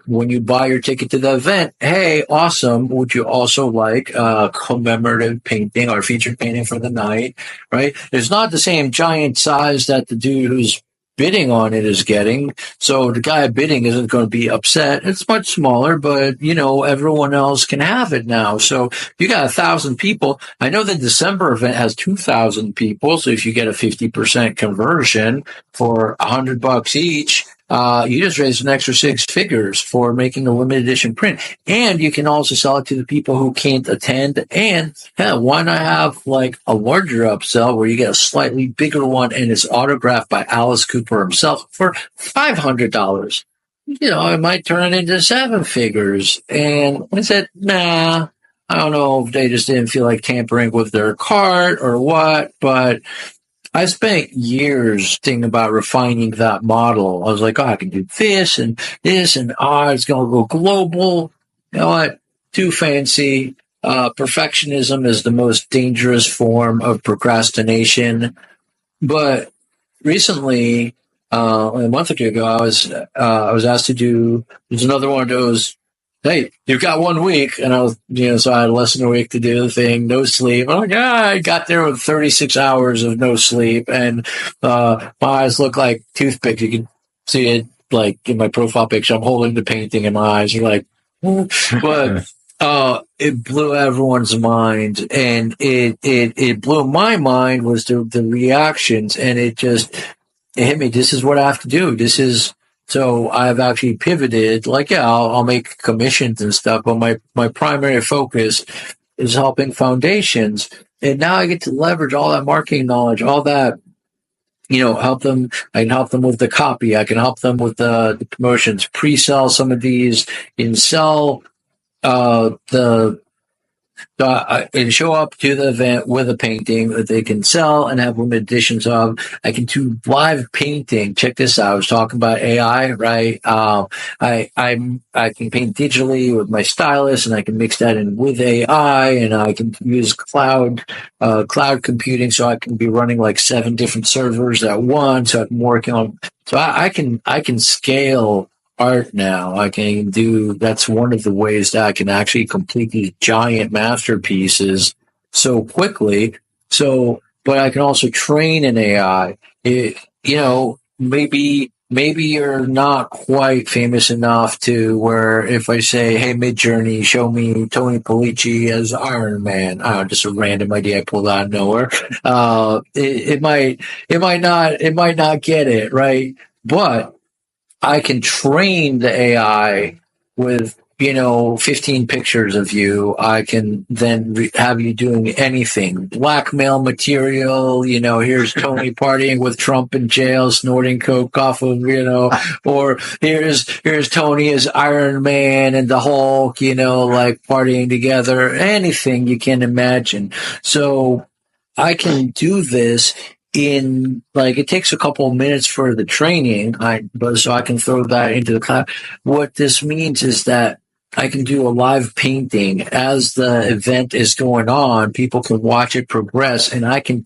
When you buy your ticket to the event, hey, awesome. Would you also like a commemorative painting or featured painting for the night, right? It's not the same giant size that the dude who's bidding on it is getting. So the guy bidding isn't going to be upset. It's much smaller, but everyone else can have it now. So you got 1,000 people. I know the December event has 2,000 people. So if you get a 50% conversion for $100 each, you just raised an extra 6 figures for making a limited edition print. And you can also sell it to the people who can't attend. And why not have a larger upsell where you get a slightly bigger one and it's autographed by Alice Cooper himself for $500? It might turn it into 7 figures. And I said, nah, I don't know if they just didn't feel like tampering with their cart or what, but I spent years thinking about refining that model. I was like, I can do this and this, and it's going to go global. You know what? Too fancy. Perfectionism is the most dangerous form of procrastination. But recently, a month or two ago, I was asked to do. There's another one of those. Hey, you've got 1 week, and I was, so I had less than a week to do the thing, no sleep. I'm like, I got there with 36 hours of no sleep, and my eyes look like toothpicks. You can see it, in my profile picture. I'm holding the painting, and my eyes are like, but it blew everyone's mind, and it blew my mind was the reactions, and it hit me. This is what I have to do. This is So I've actually pivoted, like, yeah, I'll make commissions and stuff, but my primary focus is helping foundations. And now I get to leverage all that marketing knowledge, all that, help them. I can help them with the copy. I can help them with the promotions, pre-sell some of these, and sell the and show up to the event with a painting that they can sell and have limited editions of. I can do live painting. Check this out. I was talking about AI, right? I can paint digitally with my stylus, and I can mix that in with AI, and I can use cloud computing, so I can be running like 7 different servers at once. So I'm working on. So I can scale art now. That's one of the ways that I can actually complete these giant masterpieces so quickly. But I can also train an AI. Maybe you're not quite famous enough to where if I say, hey, Midjourney, show me Tony Pollicci as Iron Man. I don't know, just a random idea I pulled out of nowhere. It might not get it, right? But I can train the AI with, 15 pictures of you. I can then have you doing anything. Blackmail material, here's Tony partying with Trump in jail, snorting coke off of, or here's Tony as Iron Man and the Hulk, like partying together. Anything you can imagine. So I can do this in, like, it takes a couple of minutes for the training, so I can throw that into the cloud. What this means is that I can do a live painting as the event is going on. People can watch it progress, and I can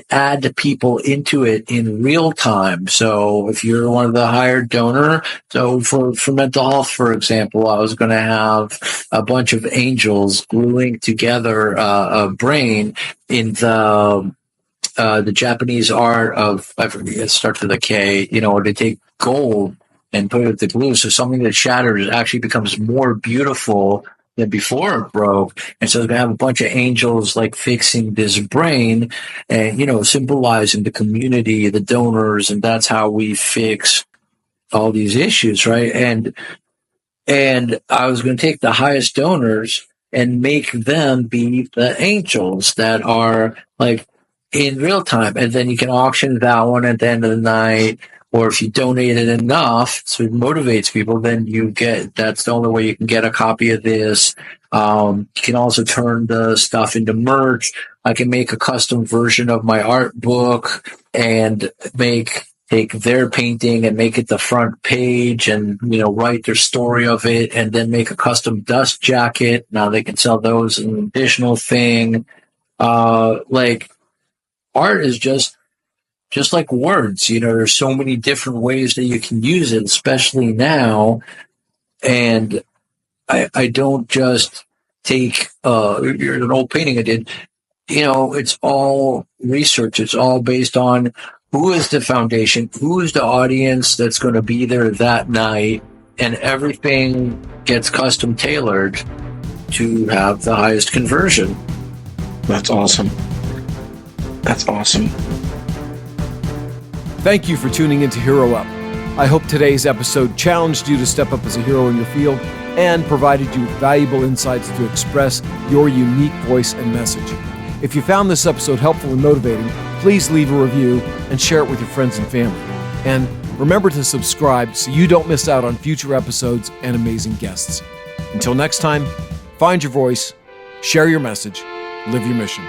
add the people into it in real time. So if you're one of the hired donor, so for mental health, for example, I was going to have a bunch of angels gluing together a brain in the Japanese art of, I forget, it starts with a K, they take gold and put it with the glue. So something that shatters actually becomes more beautiful than before it broke. And so they have a bunch of angels like fixing this brain and, symbolizing the community, the donors. And that's how we fix all these issues, right? And I was going to take the highest donors and make them be the angels that are like in real time. And then you can auction that one at the end of the night. Or if you donated enough, so it motivates people, then that's the only way you can get a copy of this. You can also turn the stuff into merch. I can make a custom version of my art book and take their painting and make it the front page and, write their story of it and then make a custom dust jacket. Now they can sell those as an additional thing. Art is just like words, there's so many different ways that you can use it, especially now. And I don't just take an old painting I did. It's all research. It's all based on who is the foundation, who is the audience that's going to be there that night, and everything gets custom tailored to have the highest conversion. That's awesome. That's awesome. Thank you for tuning into Hero Up. I hope today's episode challenged you to step up as a hero in your field and provided you with valuable insights to express your unique voice and message. If you found this episode helpful and motivating, please leave a review and share it with your friends and family. And remember to subscribe so you don't miss out on future episodes and amazing guests. Until next time, find your voice, share your message, live your mission.